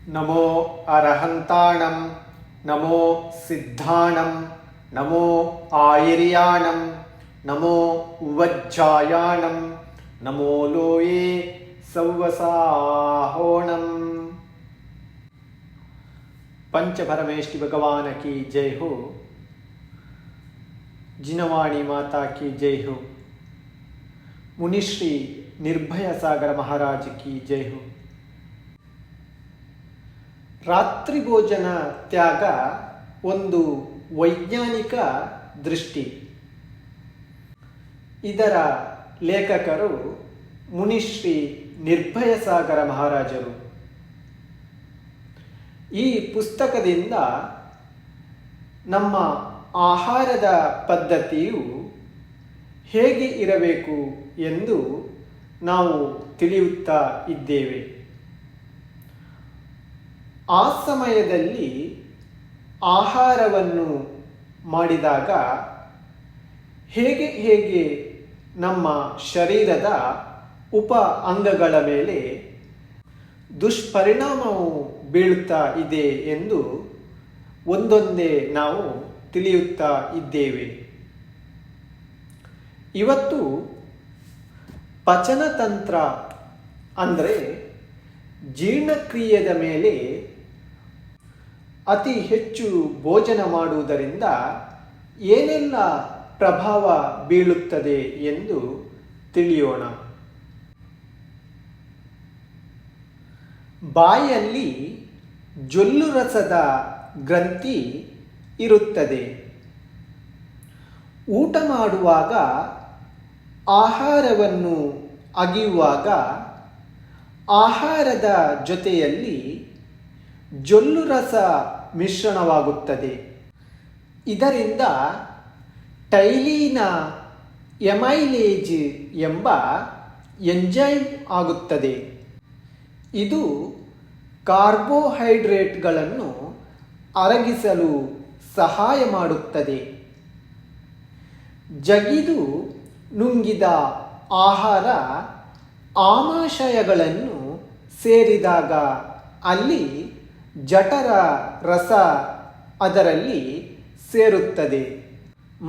ನಮೋ ಅರಹಂತಾಣಂ ನಮೋ ಸಿದ್ಧಾಣಂ ನಮೋ ಆಯಿರ್ಯಾಣಂ ನಮೋ ಉವಜ್ಜಾಯಾಣಂ ನಮೋ ಲೋಯೇ ಸೌವಸಾಹೋಣಂ. पंचपरमेष्टि भगवान की जय हो. जिनवाणी माता की जय हो. मुनिश्री निर्भय सागर महाराज की जय हो. ರಾತ್ರಿ ಭೋಜನ ತ್ಯಾಗ ಒಂದು ವೈಜ್ಞಾನಿಕ ದೃಷ್ಟಿ. ಇದರ ಲೇಖಕರು ಮುನಿಶ್ರೀ ನಿರ್ಭಯ ಸಾಗರ ಮಹಾರಾಜರು. ಈ ಪುಸ್ತಕದಿಂದ ನಮ್ಮ ಆಹಾರದ ಪದ್ಧತಿಯು ಹೇಗೆ ಇರಬೇಕು ಎಂದು ನಾವು ತಿಳಿಯುತ್ತಾ ಇದ್ದೇವೆ. ಆ ಸಮಯದಲ್ಲಿ ಆಹಾರವನ್ನು ಮಾಡಿದಾಗ ಹೇಗೆ ಹೇಗೆ ನಮ್ಮ ಶರೀರದ ಉಪ ಅಂಗಗಳ ಮೇಲೆ ದುಷ್ಪರಿಣಾಮವು ಬೀಳುತ್ತಾ ಇದೆ ಎಂದು ಒಂದೊಂದೇ ನಾವು ತಿಳಿಯುತ್ತಾ ಇದ್ದೇವೆ. ಇವತ್ತು ಪಚನತಂತ್ರ ಅಂದರೆ ಜೀರ್ಣಕ್ರಿಯೆಯ ಮೇಲೆ ಅತಿ ಹೆಚ್ಚು ಭೋಜನ ಮಾಡುವುದರಿಂದ ಏನೆಲ್ಲ ಪ್ರಭಾವ ಬೀಳುತ್ತದೆ ಎಂದು ತಿಳಿಯೋಣ. ಬಾಯಲ್ಲಿ ಜೊಲ್ಲು ರಸದ ಗ್ರಂಥಿ ಇರುತ್ತದೆ. ಊಟ ಮಾಡುವಾಗ ಆಹಾರವನ್ನು ಅಗಿಯುವಾಗ ಆಹಾರದ ಜೊತೆಯಲ್ಲಿ ಜೊಲ್ಲು ರಸ ಮಿಶ್ರಣವಾಗುತ್ತದೆ. ಇದರಿಂದ ಟೈಲಿನ ಎಮೈಲೇಜ್ ಎಂಬ ಎಂಜೈಮ್ ಆಗುತ್ತದೆ. ಇದು ಕಾರ್ಬೋಹೈಡ್ರೇಟ್ಗಳನ್ನು ಅರಗಿಸಲು ಸಹಾಯ ಮಾಡುತ್ತದೆ. ಜಗಿದು ನುಂಗಿದ ಆಹಾರ ಆಮಾಶಯಗಳನ್ನು ಸೇರಿದಾಗ ಅಲ್ಲಿ ಜಠರ ರಸ ಅದರಲ್ಲಿ ಸೇರುತ್ತದೆ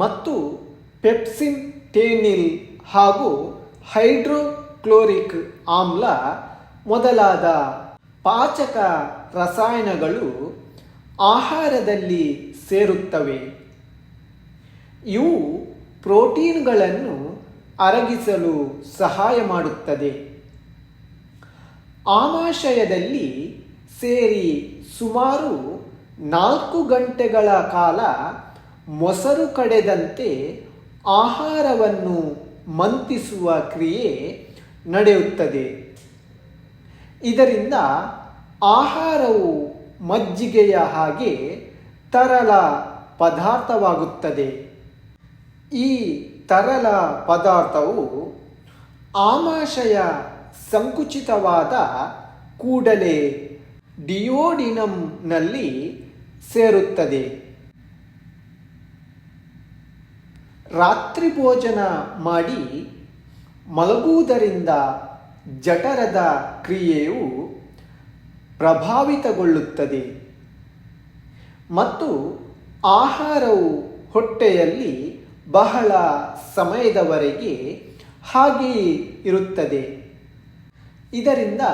ಮತ್ತು ಪೆಪ್ಸಿನ್, ಟೇನಿಲ್ ಹಾಗೂ ಹೈಡ್ರೋಕ್ಲೋರಿಕ್ ಆಮ್ಲ ಮೊದಲಾದ ಪಾಚಕ ರಸಾಯನಗಳು ಆಹಾರದಲ್ಲಿ ಸೇರುತ್ತವೆ. ಇವು ಪ್ರೋಟೀನ್ಗಳನ್ನು ಅರಗಿಸಲು ಸಹಾಯ ಮಾಡುತ್ತದೆ. ಆಮಾಶಯದಲ್ಲಿ ಸೇರಿ ಸುಮಾರು 4 ಗಂಟೆಗಳ ಕಾಲ ಮೊಸರು ಕಡೆದಂತೆ ಆಹಾರವನ್ನು ಮಂತಿಸುವ ಕ್ರಿಯೆ ನಡೆಯುತ್ತದೆ. ಇದರಿಂದ ಆಹಾರವು ಮಜ್ಜಿಗೆಯ ಹಾಗೆ ತರಲ ಪದಾರ್ಥವಾಗುತ್ತದೆ. ಈ ತರಲ ಪದಾರ್ಥವು ಆಮಾಶಯ ಸಂಕುಚಿತವಾದ ಕೂಡಲೇ ಡಿಯೋಡಿನಂನಲ್ಲಿ ಸೇರುತ್ತದೆ. ರಾತ್ರಿ ಭೋಜನ ಮಾಡಿ ಮಲಗುವುದರಿಂದ ಜಠರದ ಕ್ರಿಯೆಯು ಪ್ರಭಾವಿತಗೊಳ್ಳುತ್ತದೆ ಮತ್ತು ಆಹಾರವು ಹೊಟ್ಟೆಯಲ್ಲಿ ಬಹಳ ಸಮಯದವರೆಗೆ ಹಾಗೆಯೇ ಇರುತ್ತದೆ. ಇದರಿಂದ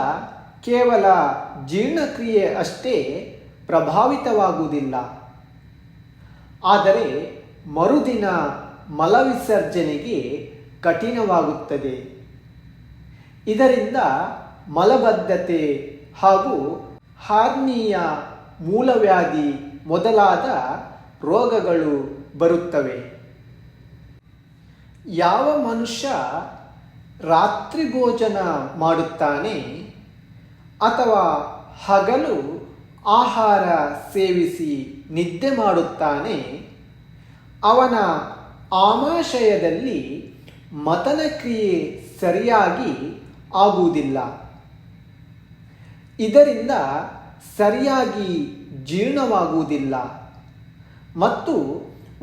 ಕೇವಲ ಜೀರ್ಣಕ್ರಿಯೆ ಅಷ್ಟೇ ಪ್ರಭಾವಿತವಾಗುವುದಿಲ್ಲ, ಆದರೆ ಮರುದಿನ ಮಲವಿಸರ್ಜನೆಗೆ ಕಠಿಣವಾಗುತ್ತದೆ. ಇದರಿಂದ ಮಲಬದ್ಧತೆ ಹಾಗೂ ಹಾರ್ನಿಯ, ಮೂಲವ್ಯಾಧಿ ಮೊದಲಾದ ರೋಗಗಳು ಬರುತ್ತವೆ. ಯಾವ ಮನುಷ್ಯ ರಾತ್ರಿ ಭೋಜನ ಮಾಡುತ್ತಾನೆ ಅಥವಾ ಹಗಲು ಆಹಾರ ಸೇವಿಸಿ ನಿದ್ದೆ ಮಾಡುತ್ತಾನೆ ಅವನ ಆಮಾಶಯದಲ್ಲಿ ಮತನ ಕ್ರಿಯೆ ಸರಿಯಾಗಿ ಆಗುವುದಿಲ್ಲ. ಇದರಿಂದ ಸರಿಯಾಗಿ ಜೀರ್ಣವಾಗುವುದಿಲ್ಲ ಮತ್ತು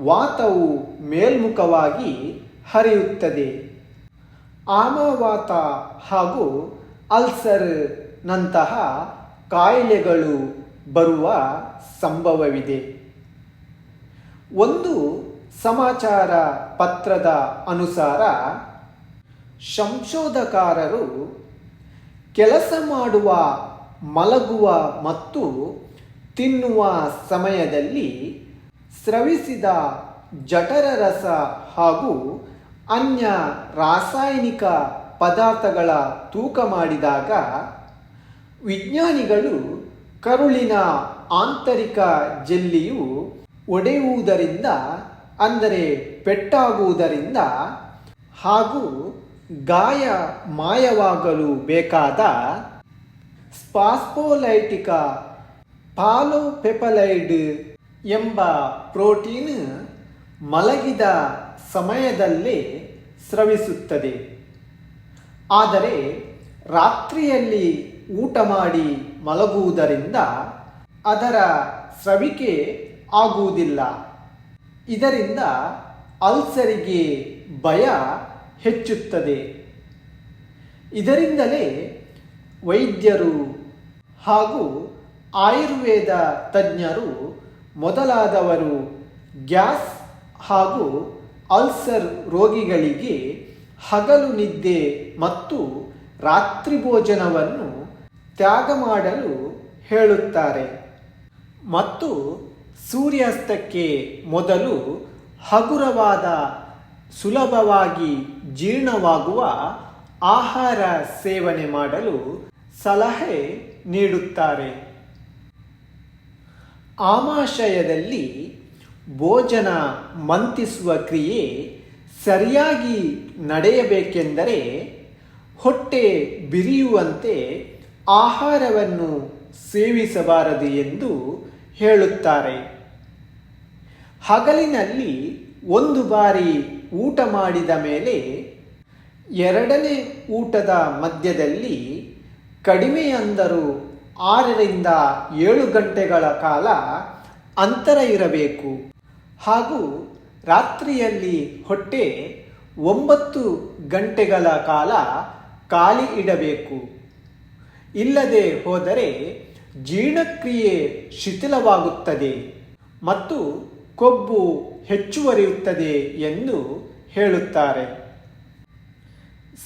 ವಾತವು ಮೇಲ್ಮುಖವಾಗಿ ಹರಿಯುತ್ತದೆ. ಆಮವಾತ ಹಾಗೂ ಅಲ್ಸರ್ ನಂತಹ ಕಾಯಿಲೆಗಳು ಬರುವ ಸಂಭವವಿದೆ. ಒಂದು ಸಮಾಚಾರ ಪತ್ರದ ಅನುಸಾರ ಸಂಶೋಧಕರು ಕೆಲಸ ಮಾಡುವ, ಮಲಗುವ ಮತ್ತು ತಿನ್ನುವ ಸಮಯದಲ್ಲಿ ಸ್ರವಿಸಿದ ಜಠರ ರಸ ಹಾಗೂ ಅನ್ಯ ರಾಸಾಯನಿಕ ಪದಾರ್ಥಗಳ ತೂಕ ಮಾಡಿದಾಗ ವಿಜ್ಞಾನಿಗಳು ಕರುಳಿನ ಆಂತರಿಕ ಜೆಲ್ಲಿಯು ಒಡೆಯುವುದರಿಂದ, ಅಂದರೆ ಪೆಟ್ಟಾಗುವುದರಿಂದ ಹಾಗೂ ಗಾಯ ಮಾಯವಾಗಲು ಬೇಕಾದ ಸ್ಪಾಸ್ಫೋಲೈಟಿಕ ಪಾಲೋಪೆಪಲೈಡ್ ಎಂಬ ಪ್ರೋಟೀನ್ ಮಲಗಿದ ಸಮಯದಲ್ಲೇ ಸ್ರವಿಸುತ್ತದೆ. ಆದರೆ ರಾತ್ರಿಯಲ್ಲಿ ಊಟ ಮಾಡಿ ಮಲಗುವುದರಿಂದ ಅದರ ಸ್ರವಿಕೆ ಆಗುವುದಿಲ್ಲ. ಇದರಿಂದ ಅಲ್ಸರಿಗೆ ಭಯ ಹೆಚ್ಚುತ್ತದೆ. ಇದರಿಂದಲೇ ವೈದ್ಯರು ಹಾಗೂ ಆಯುರ್ವೇದ ತಜ್ಞರು ಮೊದಲಾದವರು ಗ್ಯಾಸ್ ಹಾಗೂ ಅಲ್ಸರ್ ರೋಗಿಗಳಿಗೆ ಹಗಲು ನಿದ್ದೆ ಮತ್ತು ರಾತ್ರಿ ಭೋಜನವನ್ನು ತ್ಯಾಗ ಮಾಡಲು ಹೇಳುತ್ತಾರೆ ಮತ್ತು ಸೂರ್ಯಾಸ್ತಕ್ಕೆ ಮೊದಲು ಹಗುರವಾದ, ಸುಲಭವಾಗಿ ಜೀರ್ಣವಾಗುವ ಆಹಾರ ಸೇವನೆ ಮಾಡಲು ಸಲಹೆ ನೀಡುತ್ತಾರೆ. ಆಮಾಶಯದಲ್ಲಿ ಭೋಜನ ಮಂತಿಸುವ ಕ್ರಿಯೆ ಸರಿಯಾಗಿ ನಡೆಯಬೇಕೆಂದರೆ ಹೊಟ್ಟೆ ಬಿರಿಯುವಂತೆ ಆಹಾರವನ್ನು ಸೇವಿಸಬಾರದು ಎಂದು ಹೇಳುತ್ತಾರೆ. ಹಗಲಿನಲ್ಲಿ ಒಂದು ಬಾರಿ ಊಟ ಮಾಡಿದ ಮೇಲೆ ಎರಡನೇ ಊಟದ ಮಧ್ಯದಲ್ಲಿ ಕಡಿಮೆ ಅಂದರೂ 6ರಿಂದ 7 ಗಂಟೆಗಳ ಕಾಲ ಅಂತರ ಇರಬೇಕು ಹಾಗೂ ರಾತ್ರಿಯಲ್ಲಿ ಹೊಟ್ಟೆ 9 ಗಂಟೆಗಳ ಕಾಲ ಖಾಲಿ ಇಡಬೇಕು. ಇಲ್ಲದೆ ಹೋದರೆ ಜೀರ್ಣಕ್ರಿಯೆ ಶಿಥಿಲವಾಗುತ್ತದೆ ಮತ್ತು ಕೊಬ್ಬು ಹೆಚ್ಚುವರಿಯುತ್ತದೆ ಎಂದು ಹೇಳುತ್ತಾರೆ.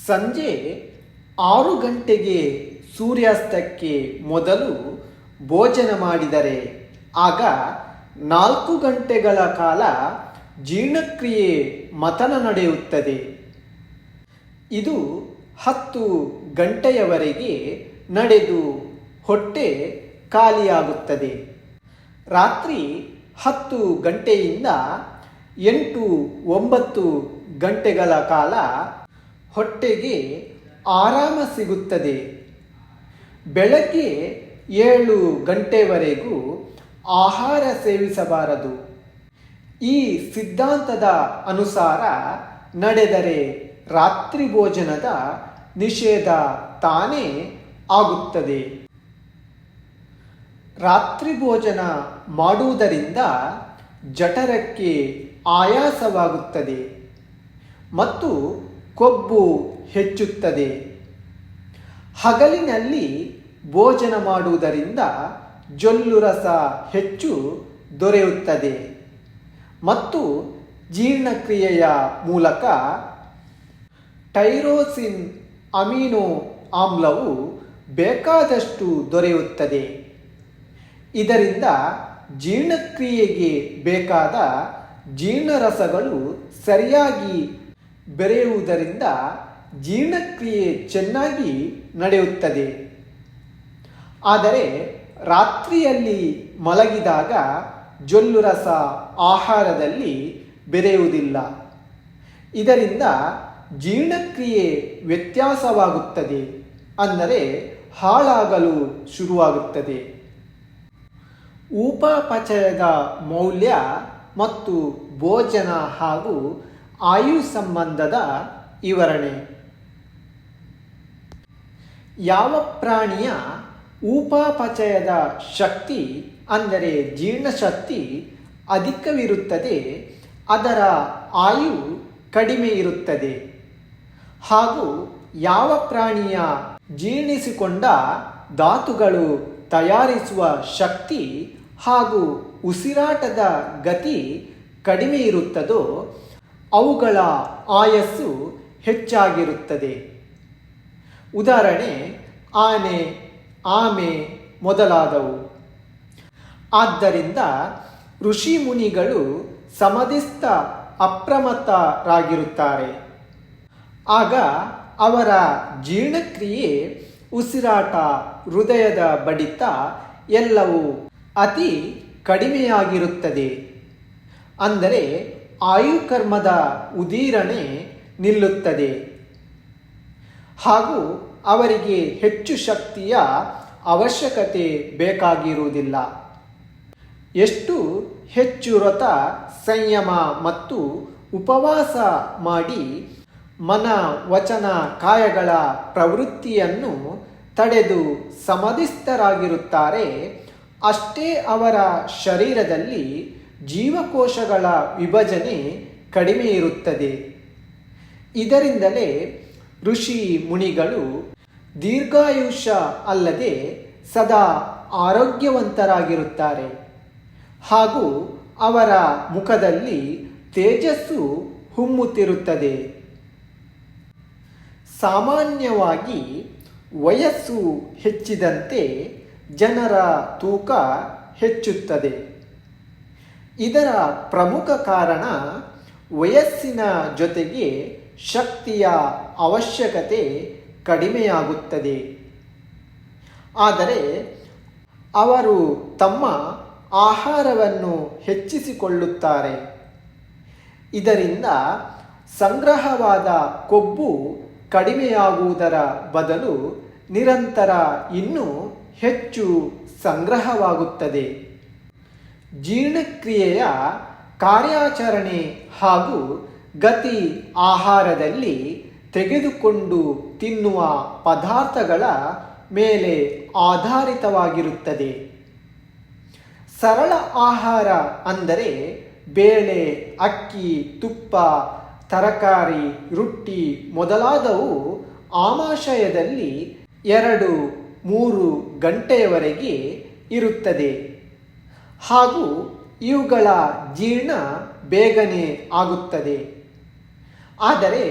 ಸಂಜೆ 6 ಗಂಟೆಗೆ ಸೂರ್ಯಾಸ್ತಕ್ಕೆ ಮೊದಲು ಭೋಜನ ಮಾಡಿದರೆ ಆಗ 4 ಗಂಟೆಗಳ ಕಾಲ ಜೀರ್ಣಕ್ರಿಯೆ ಮಥನ ನಡೆಯುತ್ತದೆ. ಇದು 10 ಗಂಟೆಯವರೆಗೆ ನಡೆದು ಹೊಟ್ಟೆ ಖಾಲಿಯಾಗುತ್ತದೆ. ರಾತ್ರಿ 10 ಗಂಟೆಯಿಂದ 8-9 ಗಂಟೆಗಳ ಕಾಲ ಹೊಟ್ಟೆಗೆ ಆರಾಮ ಸಿಗುತ್ತದೆ. ಬೆಳಗ್ಗೆ 7 ಗಂಟೆವರೆಗೂ ಆಹಾರ ಸೇವಿಸಬಾರದು. ಈ ಸಿದ್ಧಾಂತದ ಅನುಸಾರ ನಡೆದರೆ ರಾತ್ರಿ ಭೋಜನದ ನಿಷೇಧ ತಾನೇ ಆಗುತ್ತದೆ. ರಾತ್ರಿ ಭೋಜನ ಮಾಡುವುದರಿಂದ ಜಠರಕ್ಕೆ ಆಯಾಸವಾಗುತ್ತದೆ ಮತ್ತು ಕೊಬ್ಬು ಹೆಚ್ಚುತ್ತದೆ. ಹಗಲಿನಲ್ಲಿ ಭೋಜನ ಮಾಡುವುದರಿಂದ ಜೊಲ್ಲು ರಸ ಹೆಚ್ಚು ದೊರೆಯುತ್ತದೆ ಮತ್ತು ಜೀರ್ಣಕ್ರಿಯೆಯ ಮೂಲಕ ಟೈರೋಸಿನ್ ಅಮಿನೋ ಆಮ್ಲವು ಬೇಕಾದಷ್ಟು ದೊರೆಯುತ್ತದೆ. ಇದರಿಂದ ಜೀರ್ಣಕ್ರಿಯೆಗೆ ಬೇಕಾದ ಜೀರ್ಣರಸಗಳು ಸರಿಯಾಗಿ ಬೆರೆಯುವುದರಿಂದ ಜೀರ್ಣಕ್ರಿಯೆ ಚೆನ್ನಾಗಿ ನಡೆಯುತ್ತದೆ. ಆದರೆ ರಾತ್ರಿಯಲ್ಲಿ ಮಲಗಿದಾಗ ಜೊಲ್ಲು ರಸ ಆಹಾರದಲ್ಲಿ ಬೆರೆಯುವುದಿಲ್ಲ. ಇದರಿಂದ ಜೀರ್ಣಕ್ರಿಯೆ ವ್ಯತ್ಯಾಸವಾಗುತ್ತದೆ, ಅಂದರೆ ಹಾಳಾಗಲು ಶುರುವಾಗುತ್ತದೆ. ಉಪಾಪಚಯದ ಮೌಲ್ಯ ಮತ್ತು ಭೋಜನ ಹಾಗೂ ಆಯು ಸಂಬಂಧದ ವಿವರಣೆ. ಯಾವ ಪ್ರಾಣಿಯ ಉಪಾಪಚಯದ ಶಕ್ತಿ, ಅಂದರೆ ಜೀರ್ಣಶಕ್ತಿ ಅಧಿಕವಿರುತ್ತದೆ ಅದರ ಆಯು ಕಡಿಮೆ ಇರುತ್ತದೆ. ಹಾಗೂ ಯಾವ ಪ್ರಾಣಿಯ ಜೀರ್ಣಿಸಿಕೊಂಡ ಧಾತುಗಳು ತಯಾರಿಸುವ ಶಕ್ತಿ ಹಾಗೂ ಉಸಿರಾಟದ ಗತಿ ಕಡಿಮೆ ಇರುತ್ತದೋ ಅವುಗಳ ಆಯಸ್ಸು ಹೆಚ್ಚಾಗಿರುತ್ತದೆ. ಉದಾಹರಣೆ ಆನೆ, ಆಮೆ ಮೊದಲಾದವು. ಆದ್ದರಿಂದ ಋಷಿ ಮುನಿಗಳು ಸಮಧಿಸ್ಥ ಅಪ್ರಮತ್ತರಾಗಿರುತ್ತಾರೆ. ಆಗ ಅವರ ಜೀರ್ಣಕ್ರಿಯೆ, ಉಸಿರಾಟ, ಹೃದಯದ ಬಡಿತ ಎಲ್ಲವೂ ಅತಿ ಕಡಿಮೆಯಾಗಿರುತ್ತದೆ. ಅಂದರೆ ಆಯುಕರ್ಮದ ಉದೀರಣೆ ನಿಲ್ಲುತ್ತದೆ ಹಾಗೂ ಅವರಿಗೆ ಹೆಚ್ಚು ಶಕ್ತಿಯ ಅವಶ್ಯಕತೆ ಬೇಕಾಗಿರುವುದಿಲ್ಲ. ಎಷ್ಟು ಹೆಚ್ಚು ವ್ರತ, ಸಂಯಮ ಮತ್ತು ಉಪವಾಸ ಮಾಡಿ ಮನ, ವಚನ, ಕಾಯಗಳ ಪ್ರವೃತ್ತಿಯನ್ನು ತಡೆದು ಸಮಧಿಸ್ಥರಾಗಿರುತ್ತಾರೆ, ಅಷ್ಟೇ ಅವರ ಶರೀರದಲ್ಲಿ ಜೀವಕೋಶಗಳ ವಿಭಜನೆ ಕಡಿಮೆ ಇರುತ್ತದೆ. ಇದರಿಂದಲೇ ಋಷಿ ಮುನಿಗಳು ದೀರ್ಘಾಯುಷ್ಯ ಅಲ್ಲದೆ ಸದಾ ಆರೋಗ್ಯವಂತರಾಗಿರುತ್ತಾರೆ ಹಾಗೂ ಅವರ ಮುಖದಲ್ಲಿ ತೇಜಸ್ಸು ಹುಮ್ಮುತ್ತಿರುತ್ತದೆ. ಸಾಮಾನ್ಯವಾಗಿ ವಯಸ್ಸು ಹೆಚ್ಚಿದಂತೆ ಜನರ ತೂಕ ಹೆಚ್ಚುತ್ತದೆ. ಇದರ ಪ್ರಮುಖ ಕಾರಣ ವಯಸ್ಸಿನ ಜೊತೆಗೆ ಶಕ್ತಿಯ ಅವಶ್ಯಕತೆ ಕಡಿಮೆಯಾಗುತ್ತದೆ. ಆದರೆ ಅವರು ತಮ್ಮ ಆಹಾರವನ್ನು ಹೆಚ್ಚಿಸಿಕೊಳ್ಳುತ್ತಾರೆ. ಇದರಿಂದ ಸಂಗ್ರಹವಾದ ಕೊಬ್ಬು ಕಡಿಮೆಯಾಗುವುದರ ಬದಲು ನಿರಂತರ ಇನ್ನೂ ಹೆಚ್ಚು ಸಂಗ್ರಹವಾಗುತ್ತದೆ. ಜೀರ್ಣಕ್ರಿಯೆಯ ಕಾರ್ಯಾಚರಣೆ ಹಾಗೂ ಗತಿ ಆಹಾರದಲ್ಲಿ ತೆಗೆದುಕೊಂಡು ತಿನ್ನುವ ಪದಾರ್ಥಗಳ ಮೇಲೆ ಆಧಾರಿತವಾಗಿರುತ್ತದೆ. ಸರಳ ಆಹಾರ ಅಂದರೆ ಬೇಳೆ, ಅಕ್ಕಿ, ತುಪ್ಪ, ತರಕಾರಿ, ರೊಟ್ಟಿ ಮೊದಲಾದವು ಆಮಾಶಯದಲ್ಲಿ 2-3 ಗಂಟೆಯವರೆಗೆ ಇರುತ್ತದೆ ಹಾಗೂ ಇವುಗಳ ಜೀರ್ಣ ಬೇಗನೆ ಆಗುತ್ತದೆ. ಆದರೆ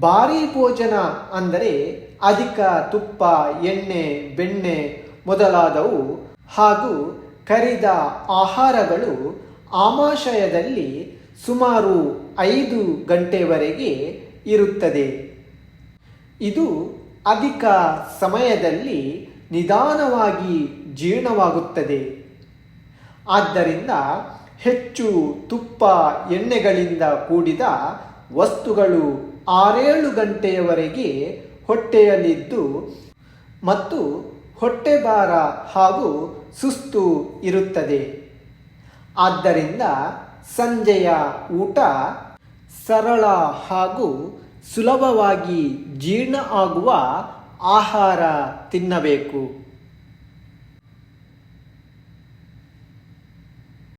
ಭಾರೀ ಭೋಜನ ಅಂದರೆ ಅಧಿಕ ತುಪ್ಪ, ಎಣ್ಣೆ, ಬೆಣ್ಣೆ ಮೊದಲಾದವು ಹಾಗೂ ಕರಿದ ಆಹಾರಗಳು ಆಮಾಶಯದಲ್ಲಿ ಸುಮಾರು 5 ಗಂಟೆವರೆಗೆ ಇರುತ್ತದೆ. ಇದು ಅಧಿಕ ಸಮಯದಲ್ಲಿ ನಿಧಾನವಾಗಿ ಜೀರ್ಣವಾಗುತ್ತದೆ. ಆದ್ದರಿಂದ ಹೆಚ್ಚು ತುಪ್ಪ, ಎಣ್ಣೆಗಳಿಂದ ಕೂಡಿದ ವಸ್ತುಗಳು 6-7 ಗಂಟೆಯವರೆಗೆ ಹೊಟ್ಟೆಯಲ್ಲಿದ್ದು ಮತ್ತು ಹೊಟ್ಟೆಭಾರ ಹಾಗೂ ಸುಸ್ತು ಇರುತ್ತದೆ. ಆದ್ದರಿಂದ ಸಂಜೆಯ ಊಟ ಸರಳ ಹಾಗೂ ಸುಲಭವಾಗಿ ಜೀರ್ಣ ಆಗುವ ಆಹಾರ ತಿನ್ನಬೇಕು.